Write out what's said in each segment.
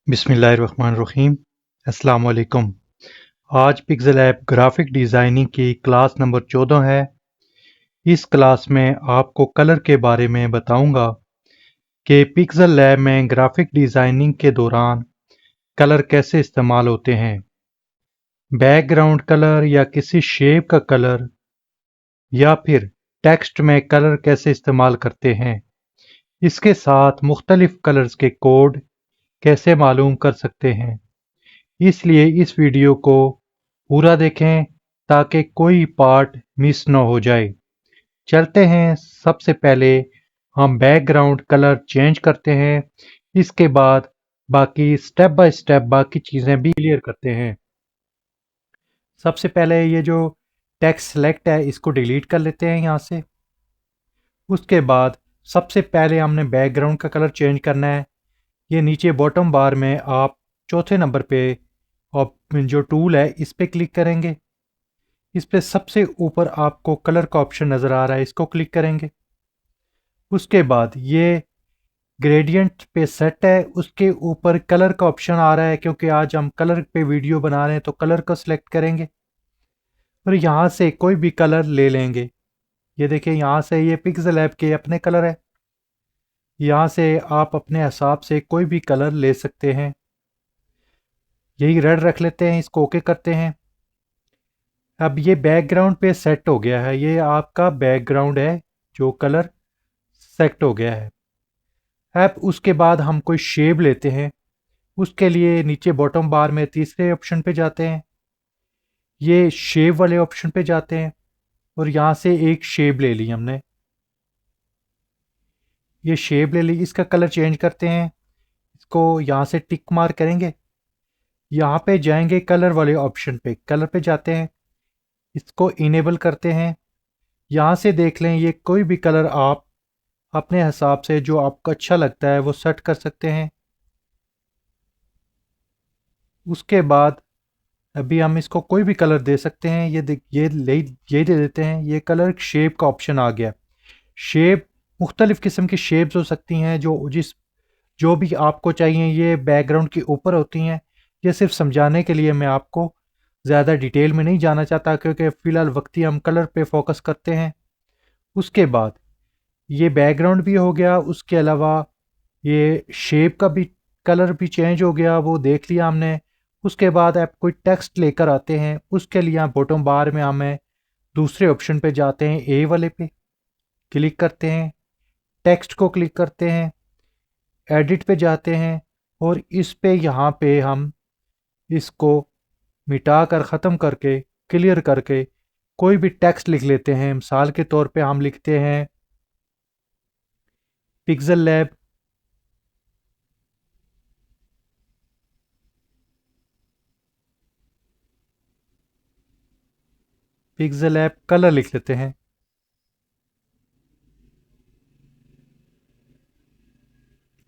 बिस्मिल्लाहिर्रहमानिर्रहीम। अस्सलाम वालेकुम। आज पिक्सल ऐप ग्राफिक डिज़ाइनिंग की क्लास नंबर 14 है। इस क्लास में आपको कलर के बारे में बताऊंगा कि पिक्सल लैब में ग्राफिक डिज़ाइनिंग के दौरान कलर कैसे इस्तेमाल होते हैं। बैकग्राउंड कलर या किसी शेप का कलर या फिर टेक्स्ट में कलर कैसे इस्तेमाल करते हैं। इसके साथ मुख्तलिफ कलर्स के कोड कैसे मालूम कर सकते हैं। इसलिए इस वीडियो को पूरा देखें ताकि कोई पार्ट मिस न हो जाए। चलते हैं, सबसे पहले हम बैकग्राउंड कलर चेंज करते हैं। इसके बाद बाकी स्टेप बाय स्टेप बाकी चीज़ें भी क्लियर करते हैं। सबसे पहले ये जो टेक्स्ट सेलेक्ट है इसको डिलीट कर लेते हैं यहाँ से। उसके बाद सबसे पहले हमने बैकग्राउंड का कलर चेंज करना है। ये नीचे बॉटम बार में आप चौथे नंबर पे और जो टूल है इस पे क्लिक करेंगे। इस पे सबसे ऊपर आपको कलर का ऑप्शन नज़र आ रहा है, इसको क्लिक करेंगे। उसके बाद ये ग्रेडियंट पे सेट है, उसके ऊपर कलर का ऑप्शन आ रहा है क्योंकि आज हम कलर पे वीडियो बना रहे हैं तो कलर को सिलेक्ट करेंगे और यहाँ से कोई भी कलर ले लेंगे। ये देखिए यहाँ से ये पिक्सल ऐप के अपने कलर है। यहाँ से आप अपने हिसाब से कोई भी कलर ले सकते हैं। यही रेड रख लेते हैं, इसको ओके करते हैं। अब ये बैकग्राउंड पे सेट हो गया है, ये आपका बैकग्राउंड है जो कलर सेट हो गया है। अब उसके बाद हम कोई शेप लेते हैं। उसके लिए नीचे बॉटम बार में तीसरे ऑप्शन पे जाते हैं, ये शेप वाले ऑप्शन पे जाते हैं और यहाँ से एक शेप ले ली हमने। ये शेप ले ली, इसका कलर चेंज करते हैं। इसको यहाँ से टिक मार्क करेंगे, यहाँ पे जाएंगे कलर वाले ऑप्शन पे, कलर पे जाते हैं, इसको इनेबल करते हैं। यहाँ से देख लें ये कोई भी कलर आप अपने हिसाब से जो आपको अच्छा लगता है वो सेट कर सकते हैं। उसके बाद अभी हम इसको कोई भी कलर दे सकते हैं। ये दे देते हैं। ये कलर शेप का ऑप्शन आ गया। शेप मुख्तलिफ किस्म की शेप्स हो सकती हैं जो भी आपको चाहिए, ये बैकग्राउंड के ऊपर होती हैं। ये सिर्फ समझाने के लिए, मैं आपको ज़्यादा डिटेल में नहीं जाना चाहता क्योंकि फ़िलहाल वक्ती हम कलर पे फोकस करते हैं। उसके बाद ये बैकग्राउंड भी हो गया, उसके अलावा ये शेप का भी कलर भी चेंज हो गया, वो देख लिया हमने। उसके बाद आप कोई टेक्स्ट लेकर आते हैं, उसके लिए यहाँ बॉटम बार में हमें दूसरे ऑप्शन पे जाते हैं, ए वाले पे क्लिक करते हैं, टेक्स्ट को क्लिक करते हैं, एडिट पे जाते हैं और इस पे यहाँ पे हम इसको मिटा कर ख़त्म करके क्लियर करके कोई भी टेक्स्ट लिख लेते हैं। मिसाल के तौर पे हम लिखते हैं pixel lab. Pixel app colour लिख लेते हैं।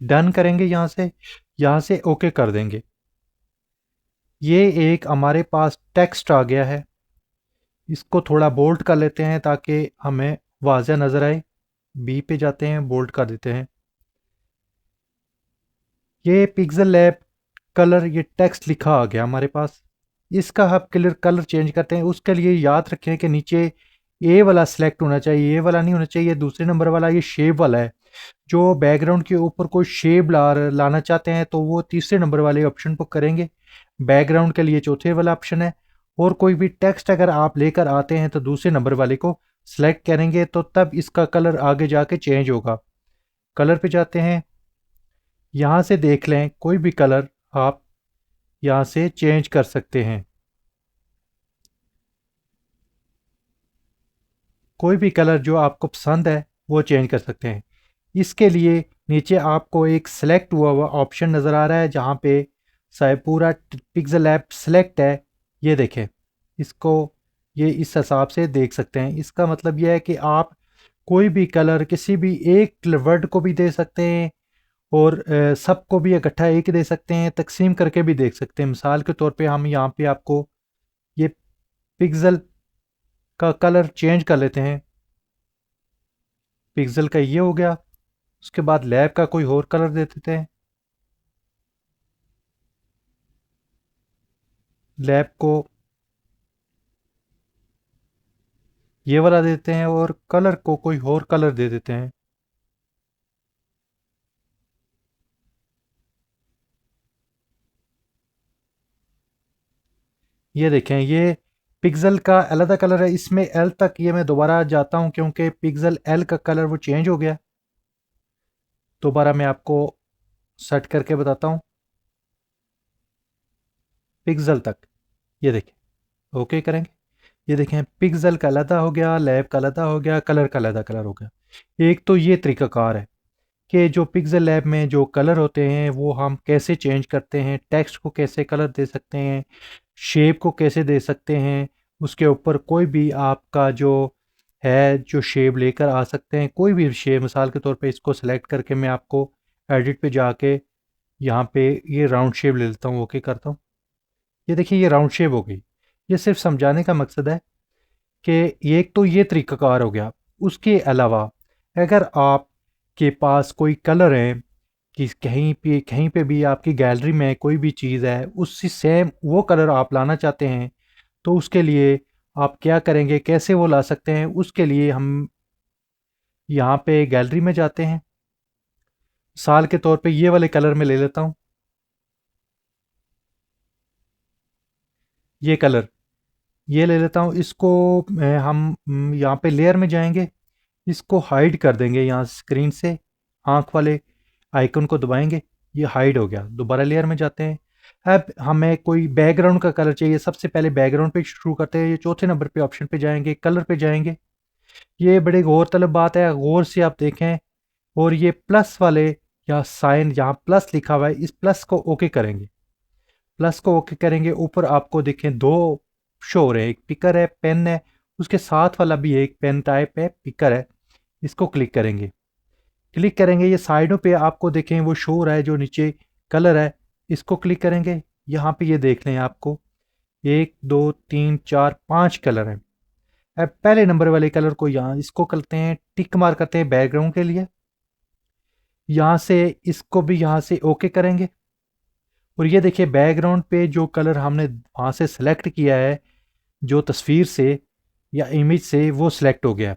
डन करेंगे, यहाँ से ओके कर देंगे। ये एक हमारे पास टेक्स्ट आ गया है। इसको थोड़ा बोल्ड कर लेते हैं ताकि हमें वाज़ह नज़र आए। बी पे जाते हैं, बोल्ड कर देते हैं। ये पिक्सल लैब कलर, ये टेक्स्ट लिखा आ गया हमारे पास। इसका हम कलर चेंज करते हैं। उसके लिए याद रखें कि नीचे ए वाला सिलेक्ट होना चाहिए, ए वाला नहीं होना चाहिए, दूसरे नंबर वाला ये शेप वाला है। जो बैकग्राउंड के ऊपर कोई शेप लाना चाहते हैं तो वो तीसरे नंबर वाले ऑप्शन पर करेंगे। बैकग्राउंड के लिए चौथे वाला ऑप्शन है। और कोई भी टेक्स्ट अगर आप लेकर आते हैं तो दूसरे नंबर वाले को सिलेक्ट करेंगे तो तब इसका कलर आगे जाके चेंज होगा। कलर पे जाते हैं, यहाँ से देख लें कोई भी कलर आप यहाँ से चेंज कर सकते हैं। कोई भी कलर जो आपको पसंद है वो चेंज कर सकते हैं। इसके लिए नीचे आपको एक सेलेक्ट हुआ हुआ ऑप्शन नज़र आ रहा है जहाँ पे शायद पूरा पिक्सल ऐप सेलेक्ट है। ये देखें, इसको ये इस हिसाब से देख सकते हैं। इसका मतलब यह है कि आप कोई भी कलर किसी भी एक वर्ड को भी दे सकते हैं और सबको भी इकट्ठा एक दे सकते हैं, तकसीम करके भी देख सकते हैं। मिसाल के तौर पे हम यहाँ पे आपको ये पिक्सल का कलर चेंज कर लेते हैं। पिक्सल का ये हो गया। उसके बाद लैब का कोई और कलर दे देते हैं। लैब को ये वाला देते हैं और कलर को कोई और कलर दे देते हैं। ये देखें, ये पिक्सल का अलग कलर है, इसमें एल तक ये मैं दोबारा जाता हूं क्योंकि पिक्सल एल का कलर वो चेंज हो गया। दोबारा मैं आपको सेट करके बताता हूं। पिक्सल तक ये देखें, ओके करेंगे। ये देखें, पिक्सल का अलग हो गया, लैब का अलग हो गया, कलर का अलग कलर हो गया। एक तो ये तरीकाकार है कि जो पिक्सल लैब में जो कलर होते हैं वो हम कैसे चेंज करते हैं, टेक्स्ट को कैसे कलर दे सकते हैं, शेप को कैसे दे सकते हैं, उसके ऊपर कोई भी आपका जो है जो शेप लेकर आ सकते हैं, कोई भी शेप। मिसाल के तौर पे इसको सेलेक्ट करके मैं आपको एडिट पे जाके यहाँ पे ये राउंड शेप ले लेता हूँ, ओके करता हूँ। ये देखिए, ये राउंड शेप हो गई। ये सिर्फ समझाने का मकसद है कि एक तो ये तरीकाकार हो गया। उसके अलावा अगर आपके पास कोई कलर है कि कहीं पे भी आपकी गैलरी में कोई भी चीज़ है, उससे सेम वो कलर आप लाना चाहते हैं, तो उसके लिए आप क्या करेंगे, कैसे वो ला सकते हैं? उसके लिए हम यहाँ पे गैलरी में जाते हैं। साल के तौर पे ये वाले कलर में ले लेता हूँ, ये कलर ये ले लेता हूँ। इसको हम यहाँ पे लेयर में जाएंगे, इसको हाइड कर देंगे यहाँ स्क्रीन से। आंख वाले आइकन को दबाएंगे, ये हाइड हो गया। दोबारा लेयर में जाते हैं। अब हमें कोई बैकग्राउंड का कलर चाहिए। सबसे पहले बैकग्राउंड पे शुरू करते हैं। ये चौथे नंबर पे ऑप्शन पे जाएंगे, कलर पे जाएंगे। ये बड़े गौर तलब बात है, गौर से आप देखें। और ये प्लस वाले या साइन, जहाँ प्लस लिखा हुआ है, इस प्लस को ओके करेंगे। प्लस को ओके करेंगे, ऊपर आपको देखें दो शो हो रहे हैं, एक पिकर है, पेन है। उसके साथ वाला भी एक पेन टाइप है, पिकर है। इसको क्लिक करेंगे। क्लिक करेंगे, ये साइडों पे आपको देखें वो शो हो रहा है जो नीचे कलर है। इसको क्लिक करेंगे, यहाँ पे ये देख लें आपको 1 2 3 4 5 कलर हैं। अब पहले नंबर वाले कलर को यहाँ इसको करते हैं, टिक मार करते हैं बैकग्राउंड के लिए। यहाँ से इसको भी यहाँ से ओके करेंगे। और ये देखिए, बैकग्राउंड पे जो कलर हमने वहाँ से सेलेक्ट किया है, जो तस्वीर से या इमेज से, वो सिलेक्ट हो गया।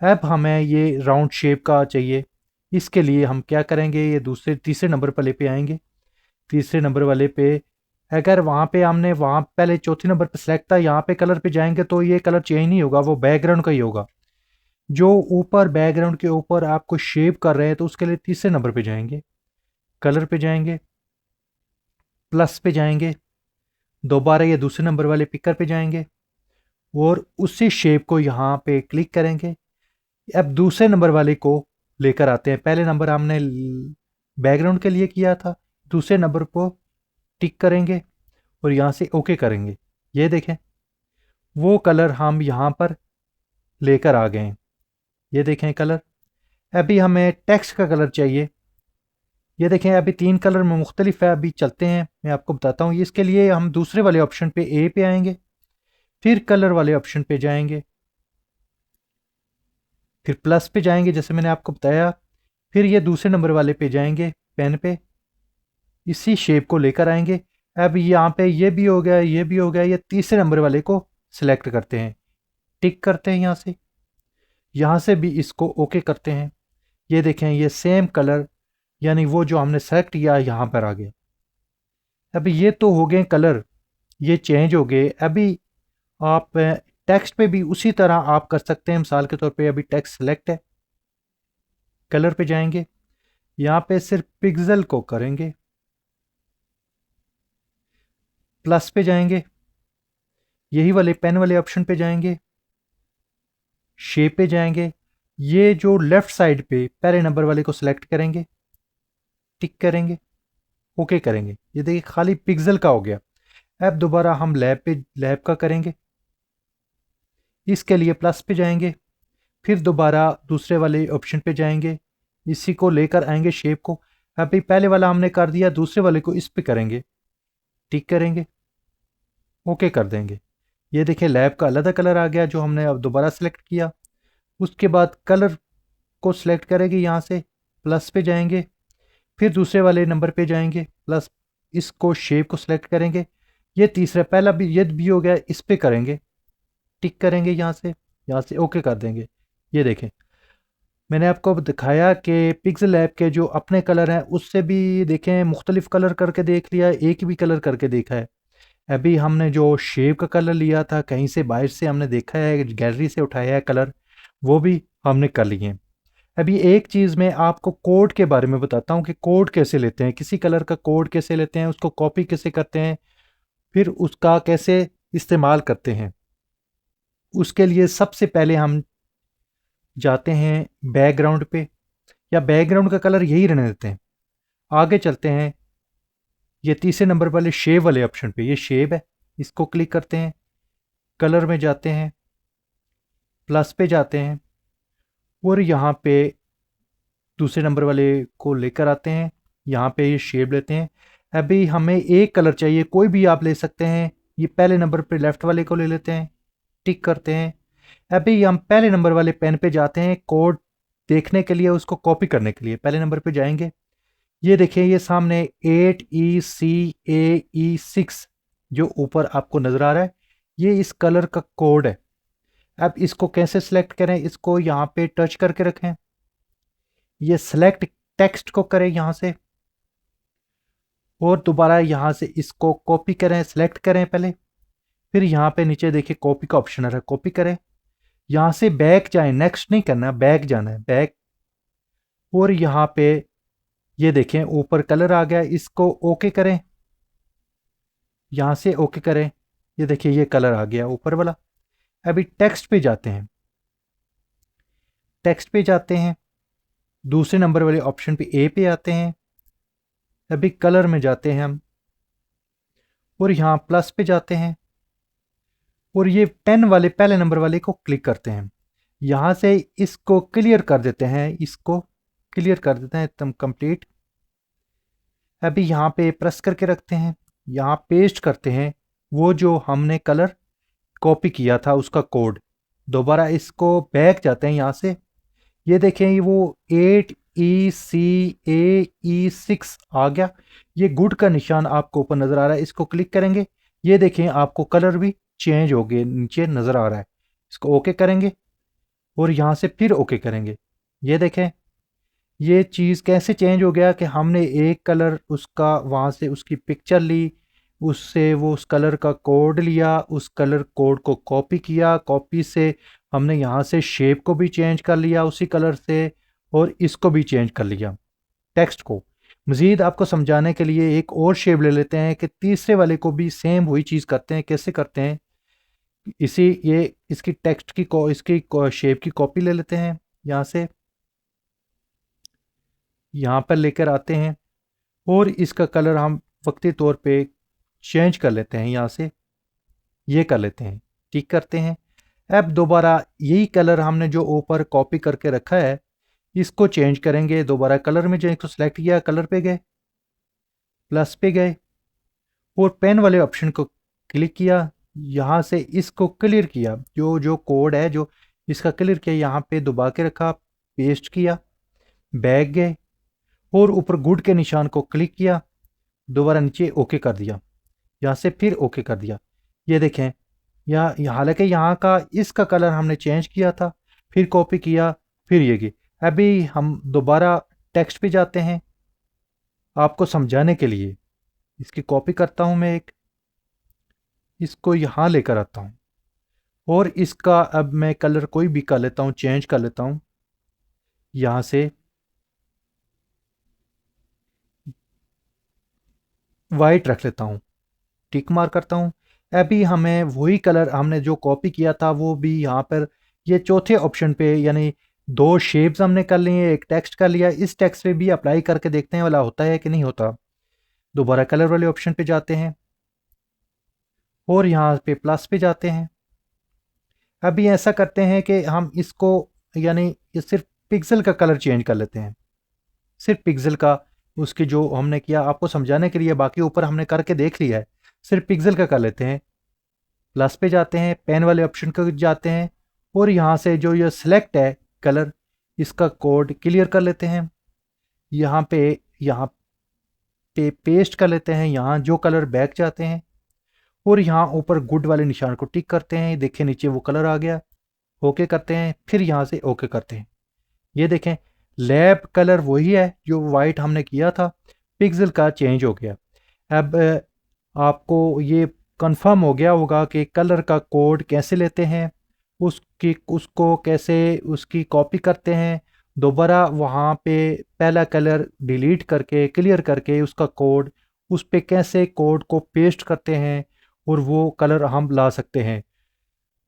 अब हमें ये राउंड शेप का चाहिए। इसके लिए हम क्या करेंगे, ये दूसरे तीसरे नंबर वाले पे आएंगे। तीसरे नंबर वाले पे अगर वहाँ पे हमने वहाँ पहले चौथे नंबर पे सेलेक्ट था, यहाँ पे कलर पे जाएंगे तो ये कलर चेंज नहीं होगा, वो बैकग्राउंड का ही होगा। जो ऊपर बैकग्राउंड के ऊपर आपको शेप कर रहे हैं, तो उसके लिए तीसरे नंबर पे जाएंगे, कलर पे जाएंगे, प्लस पे जाएंगे। दोबारा ये दूसरे नंबर वाले पिकर पे जाएंगे और उसी शेप को यहाँ पे क्लिक करेंगे। अब दूसरे नंबर वाले को लेकर आते हैं। पहले नंबर हमने बैकग्राउंड के लिए किया था, दूसरे नंबर को टिक करेंगे और यहाँ से ओके करेंगे। ये देखें, वो कलर हम यहाँ पर लेकर आ गए हैं। ये देखें कलर। अभी हमें टेक्स्ट का कलर चाहिए। ये देखें, अभी 3 कलर में मुख्तलिफ है। अभी चलते हैं, मैं आपको बताता हूँ। इसके लिए हम दूसरे वाले ऑप्शन पे ए पे आएंगे, फिर कलर वाले ऑप्शन पे जाएंगे, फिर प्लस पे जाएंगे जैसे मैंने आपको बताया, फिर ये दूसरे नंबर वाले पे जाएंगे, पेन पे, इसी शेप को लेकर आएंगे। अब यहाँ पे ये भी हो गया, ये भी हो गया। ये तीसरे नंबर वाले को सिलेक्ट करते हैं, टिक करते हैं यहाँ से भी इसको ओके करते हैं। ये देखें, ये सेम कलर, यानी वो जो हमने सेलेक्ट किया यहाँ पर आ गया। अभी ये तो हो गए कलर, ये चेंज हो गए। अभी आप टेक्स्ट पे भी उसी तरह आप कर सकते हैं। मिसाल के तौर पे अभी टेक्स्ट सेलेक्ट है, कलर पे जाएंगे, यहाँ पे सिर्फ पिक्सल को करेंगे, प्लस पे जाएंगे, यही वाले पेन वाले ऑप्शन पे जाएंगे, शेप पे जाएंगे। ये जो लेफ्ट साइड पे पहले नंबर वाले को सिलेक्ट करेंगे, टिक करेंगे, ओके करेंगे। ये देखिए, खाली पिक्सल का हो गया। अब दोबारा हम लैब का करेंगे। इसके लिए प्लस पे जाएंगे, फिर दोबारा दूसरे वाले ऑप्शन पे जाएंगे, इसी को लेकर आएंगे शेप को। अभी पहले वाला हमने कर दिया, दूसरे वाले को इस पे करेंगे, टिक करेंगे, ओके कर देंगे। ये देखिए, लैब का अलग कलर आ गया जो हमने अब दोबारा सेलेक्ट किया। उसके बाद कलर को सिलेक्ट करेंगे, यहाँ से प्लस पे जाएंगे, फिर दूसरे वाले नंबर पे जाएंगे, प्लस इसको शेप को सिलेक्ट करेंगे, ये तीसरा, पहला भी ये भी हो गया, इस पे करेंगे, टिक करेंगे यहाँ से ओके कर देंगे। ये देखें, मैंने आपको अब दिखाया कि पिक्सल ऐप के जो अपने कलर हैं उससे भी देखें मुख्तलिफ कलर करके देख लिया, एक भी कलर करके देखा है। अभी हमने जो शेप का कलर लिया था कहीं से बाहर से हमने देखा है, गैलरी से उठाया है कलर, वो भी हमने कर लिए हैं। अभी एक चीज़ मैं आपको कोड के बारे में बताता हूँ कि कोड कैसे लेते हैं, किसी कलर का कोड कैसे लेते हैं, उसको कॉपी कैसे करते हैं, फिर उसका कैसे इस्तेमाल करते हैं। उसके लिए सबसे पहले हम जाते हैं बैकग्राउंड पे, या बैकग्राउंड का कलर यही रहने देते हैं। आगे चलते हैं, ये तीसरे नंबर वाले शेप वाले ऑप्शन पे, ये शेप है, इसको क्लिक करते हैं, कलर में जाते हैं, प्लस पे जाते हैं और यहाँ पे दूसरे नंबर वाले को लेकर आते हैं, यहाँ पे ये शेप लेते हैं। अभी हमें एक कलर चाहिए, कोई भी आप ले सकते हैं। ये पहले नंबर पे लेफ्ट वाले को ले लेते हैं, टिक करते हैं। अभी हम पहले नंबर वाले पेन पे जाते हैं, कोड देखने के लिए, उसको कॉपी करने के लिए पहले नंबर पे जाएंगे। ये देखिए, ये सामने 8ECAE6 जो ऊपर आपको नज़र आ रहा है, ये इस कलर का कोड है। अब इसको कैसे सिलेक्ट करें, इसको यहाँ पे टच करके रखें, ये सिलेक्ट टेक्स्ट को करें यहाँ से, और दोबारा यहाँ से इसको कॉपी करें, सिलेक्ट करें पहले, फिर यहाँ पे नीचे देखिए कॉपी का ऑप्शन है, कॉपी करें, यहाँ से बैक जाएं, नेक्स्ट नहीं करना, बैक जाना है, बैक, और यहाँ पे ये देखें ऊपर कलर आ गया, इसको ओके करें, यहाँ से ओके करें। ये देखिए ये कलर आ गया ऊपर वाला। अभी टेक्स्ट पे जाते हैं, टेक्स्ट पे जाते हैं, दूसरे नंबर वाले ऑप्शन पे ए पे आते हैं। अभी कलर में जाते हैं हम, और यहाँ प्लस पे जाते हैं, और ये पेन वाले पहले नंबर वाले को क्लिक करते हैं। यहाँ से इसको क्लियर कर देते हैं, इसको क्लियर कर देते हैं एकदम कंप्लीट। अभी यहाँ पे प्रेस करके रखते हैं, यहाँ पेस्ट करते हैं वो जो हमने कलर कॉपी किया था उसका कोड। दोबारा इसको बैक जाते हैं यहाँ से, ये देखें ये वो 8ECAE6 आ गया, ये गुड का निशान आपको ऊपर नज़र आ रहा है, इसको क्लिक करेंगे, ये देखें आपको कलर भी चेंज हो गए नीचे नज़र आ रहा है। इसको ओके करेंगे और यहाँ से फिर ओके करेंगे। ये देखें ये चीज़ कैसे चेंज हो गया कि हमने एक कलर उसका वहाँ से उसकी पिक्चर ली, उससे वो उस कलर का कोड लिया, उस कलर कोड को कॉपी किया, कॉपी से हमने यहाँ से शेप को भी चेंज कर लिया उसी कलर से, और इसको भी चेंज कर लिया टेक्स्ट को। मज़ीद आपको समझाने के लिए एक और शेप ले लेते हैं कि तीसरे वाले को भी सेम वही चीज़ करते हैं। कैसे करते हैं, इसी ये इसकी टेक्स्ट की इसकी शेप की कॉपी ले लेते हैं, यहाँ से यहाँ पर लेकर आते हैं, और इसका कलर हम वक्ती तौर पे चेंज कर लेते हैं, यहाँ से ये कर लेते हैं, ठीक करते हैं। अब दोबारा यही कलर हमने जो ऊपर कॉपी करके रखा है इसको चेंज करेंगे। दोबारा कलर में जो इसको सेलेक्ट किया, कलर पे गए, प्लस पे गए, और पेन वाले ऑप्शन को क्लिक किया, यहाँ से इसको क्लियर किया, जो जो कोड है जो इसका क्लियर किया, यहाँ पे दबा के रखा, पेस्ट किया, बैक गए, और ऊपर गुड के निशान को क्लिक किया, दोबारा नीचे ओके कर दिया, यहाँ से फिर ओके कर दिया। ये देखें हालांकि यहाँ का इसका कलर हमने चेंज किया था, फिर कॉपी किया, फिर ये की। अभी हम दोबारा टेक्स्ट पे जाते हैं, आपको समझाने के लिए इसकी कॉपी करता हूँ मैं एक, इसको यहाँ लेकर आता हूँ, और इसका अब मैं कलर कोई भी कर लेता हूँ, चेंज कर लेता हूँ, यहाँ से वाइट रख लेता हूँ, टिक मार करता हूँ। अभी हमें वही कलर हमने जो कॉपी किया था वो भी यहाँ पर ये चौथे ऑप्शन पे, यानी दो शेप्स हमने कर लिए, एक टेक्स्ट कर लिया, इस टेक्स्ट पे भी अप्लाई करके देखते हैं वाला होता है कि नहीं होता। दोबारा कलर वाले ऑप्शन पे जाते हैं, और यहाँ पे प्लस पे जाते हैं। अभी ऐसा करते हैं कि हम इसको यानी ये सिर्फ पिक्सल का कलर चेंज कर लेते हैं, सिर्फ पिक्सल का, उसके जो हमने किया आपको समझाने के लिए, बाकी ऊपर हमने करके देख लिया है, सिर्फ पिक्सल का कर लेते हैं। प्लस पे जाते हैं, पेन वाले ऑप्शन को जाते हैं, और यहाँ से जो ये सिलेक्ट है कलर, इसका कोड क्लियर कर लेते हैं, यहाँ पे पेस्ट कर लेते हैं, यहाँ जो कलर बैक जाते हैं, और यहाँ ऊपर गुड वाले निशान को टिक करते हैं। देखिए नीचे वो कलर आ गया। ओके करते हैं, फिर यहाँ से ओके करते हैं। ये देखें लैब कलर वही है जो वाइट हमने किया था, पिक्सल का चेंज हो गया। अब आपको ये कंफर्म हो गया होगा कि कलर का कोड कैसे लेते हैं, उसको कैसे उसकी कॉपी करते हैं, दोबारा वहाँ पे पहला कलर डिलीट करके क्लियर करके उसका कोड उस पे कैसे कोड को पेस्ट करते हैं और वो कलर हम ला सकते हैं।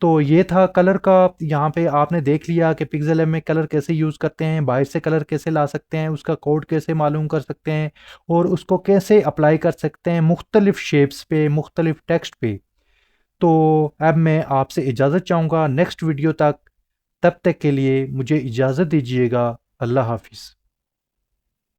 तो ये था कलर का। यहाँ पे आपने देख लिया कि पिक्सेल में कलर कैसे यूज़ करते हैं, बाहर से कलर कैसे ला सकते हैं, उसका कोड कैसे मालूम कर सकते हैं और उसको कैसे अप्लाई कर सकते हैं मुख्तलिफ शेप्स पे, मुख्तलिफ टेक्स्ट पे। तो अब मैं आपसे इजाज़त चाहूँगा नेक्स्ट वीडियो तक। तब तक के लिए मुझे इजाज़त दीजिएगा। अल्लाह हाफिज़।